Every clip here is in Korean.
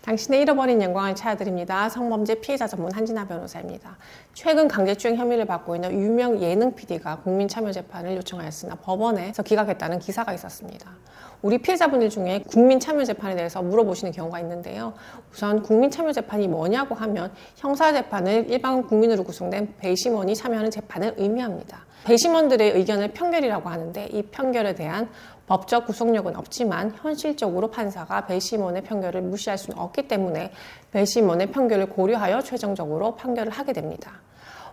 당신의 잃어버린 영광을 찾아드립니다. 성범죄 피해자 전문 한진아 변호사입니다. 최근 강제추행 혐의를 받고 있는 유명 예능 PD가 국민참여재판을 요청하였으나 법원에서 기각했다는 기사가 있었습니다. 우리 피해자분들 중에 국민참여재판에 대해서 물어보시는 경우가 있는데요. 우선 국민참여재판이 뭐냐고 하면 형사재판을 일반 국민으로 구성된 배심원이 참여하는 재판을 의미합니다. 배심원들의 의견을 평결이라고 하는데 이 평결에 대한 법적 구속력은 없지만 현실적으로 판사가 배심원의 평결을 무시할 수는 없기 때문에 배심원의 평결을 고려하여 최종적으로 판결을 하게 됩니다.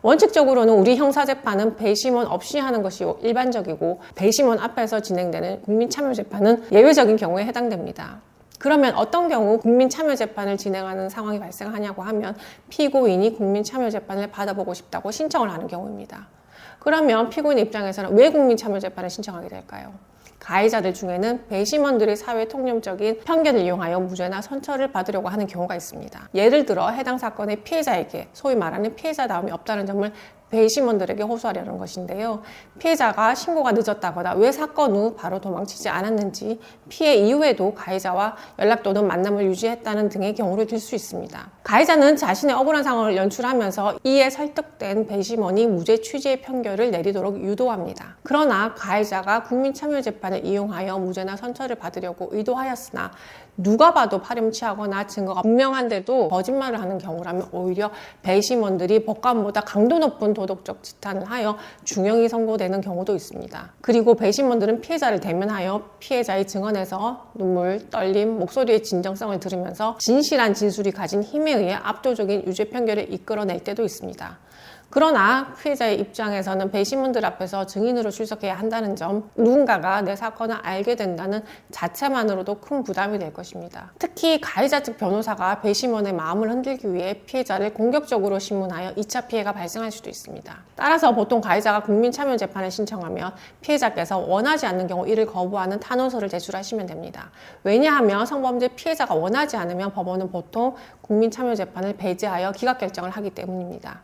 원칙적으로는 우리 형사재판은 배심원 없이 하는 것이 일반적이고 배심원 앞에서 진행되는 국민참여재판은 예외적인 경우에 해당됩니다. 그러면 어떤 경우 국민참여재판을 진행하는 상황이 발생하냐고 하면 피고인이 국민참여재판을 받아보고 싶다고 신청을 하는 경우입니다. 그러면 피고인 입장에서는 왜 국민참여재판을 신청하게 될까요? 가해자들 중에는 배심원들의 사회 통념적인 편견을 이용하여 무죄나 선처를 받으려고 하는 경우가 있습니다. 예를 들어 해당 사건의 피해자에게 소위 말하는 피해자다움이 없다는 점을 배심원들에게 호소하려는 것인데요. 피해자가 신고가 늦었다거나 왜 사건 후 바로 도망치지 않았는지, 피해 이후에도 가해자와 연락 또는 만남을 유지했다는 등의 경우를 들 수 있습니다. 가해자는 자신의 억울한 상황을 연출하면서 이에 설득된 배심원이 무죄 취지의 판결을 내리도록 유도합니다. 그러나 가해자가 국민참여재판을 이용하여 무죄나 선처를 받으려고 의도하였으나 누가 봐도 파렴치하거나 증거가 분명한데도 거짓말을 하는 경우라면 오히려 배심원들이 법관보다 강도 높은 도덕적 지탄을 하여 중형이 선고되는 경우도 있습니다. 그리고 배심원들은 피해자를 대면하여 피해자의 증언에서 눈물, 떨림, 목소리의 진정성을 들으면서 진실한 진술이 가진 힘에 의해 압도적인 유죄 판결을 이끌어낼 때도 있습니다. 그러나 피해자의 입장에서는 배심원들 앞에서 증인으로 출석해야 한다는 점, 누군가가 내 사건을 알게 된다는 자체만으로도 큰 부담이 될 것입니다. 특히 가해자 측 변호사가 배심원의 마음을 흔들기 위해 피해자를 공격적으로 신문하여 2차 피해가 발생할 수도 있습니다. 따라서 보통 가해자가 국민참여재판을 신청하면 피해자께서 원하지 않는 경우 이를 거부하는 탄원서를 제출하시면 됩니다. 왜냐하면 성범죄 피해자가 원하지 않으면 법원은 보통 국민참여재판을 배제하여 기각결정을 하기 때문입니다.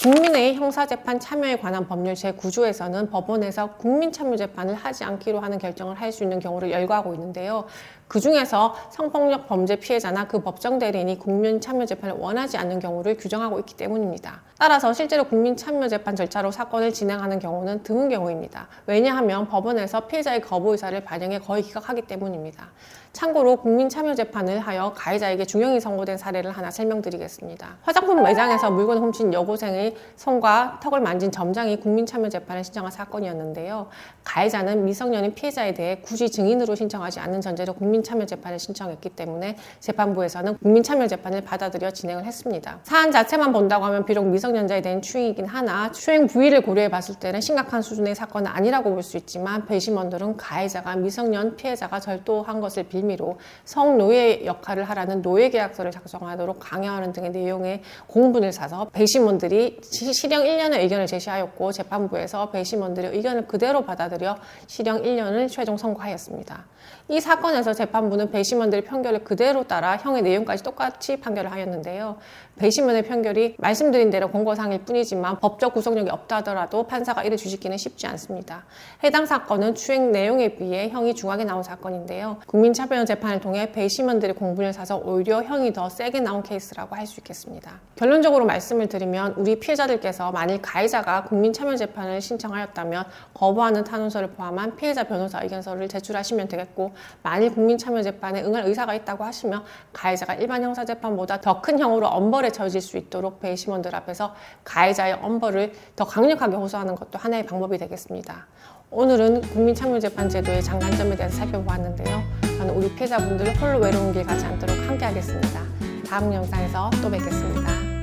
국민의 형사재판 참여에 관한 법률 제9조에서는 법원에서 국민참여재판을 하지 않기로 하는 결정을 할 수 있는 경우를 열거하고 있는데요. 그 중에서 성폭력 범죄 피해자나 그 법정 대리인이 국민참여재판을 원하지 않는 경우를 규정하고 있기 때문입니다. 따라서 실제로 국민참여재판 절차로 사건을 진행하는 경우는 드문 경우입니다. 왜냐하면 법원에서 피해자의 거부 의사를 반영해 거의 기각하기 때문입니다. 참고로 국민참여재판을 하여 가해자에게 중형이 선고된 사례를 하나 설명드리겠습니다. 화장품 매장에서 물건을 훔친 여고생의 손과 턱을 만진 점장이 국민참여재판을 신청한 사건이었는데요. 가해자는 미성년인 피해자에 대해 굳이 증인으로 신청하지 않는 전제로 국민참여재판을 신청했기 때문에 재판부에서는 국민참여재판을 받아들여 진행을 했습니다. 사안 자체만 본다고 하면 비록 미성년자에 대한 추행이긴 하나 추행 부위를 고려해 봤을 때는 심각한 수준의 사건은 아니라고 볼 수 있지만 배심원들은 가해자가 미성년 피해자가 절도한 것을 빌미로 성노예 역할을 하라는 노예계약서를 작성하도록 강요하는 등의 내용의 공분을 사서 배심원들이 실형 1년의 의견을 제시하였고 재판부에서 배심원들의 의견을 그대로 받아들여 실형 1년을 최종 선고하였습니다. 이 사건에서 재판부는 배심원들의 판결을 그대로 따라 형의 내용까지 똑같이 판결을 하였는데요. 배심원의 판결이 말씀드린 대로 공고사항일 뿐이지만 법적 구속력이 없다 하더라도 판사가 이를 주시기는 쉽지 않습니다. 해당 사건은 추행 내용에 비해 형이 중하게 나온 사건인데요. 국민참여재판을 통해 배심원들의 공분을 사서 오히려 형이 더 세게 나온 케이스라고 할 수 있겠습니다. 결론적으로 말씀을 드리면 우리 피해자들께서 만일 가해자가 국민참여재판을 신청하였다면 거부하는 탄원서를 포함한 피해자 변호사 의견서를 제출하시면 되겠고, 만일 국민참여재판에 응할 의사가 있다고 하시면 가해자가 일반 형사재판보다 더 큰 형으로 엄벌에 처해질 수 있도록 배심원들 앞에서 가해자의 엄벌을 더 강력하게 호소하는 것도 하나의 방법이 되겠습니다. 오늘은 국민참여재판 제도의 장단점에 대해서 살펴보았는데요. 저는 우리 피해자분들 홀로 외로운 길 가지 않도록 함께 하겠습니다. 다음 영상에서 또 뵙겠습니다.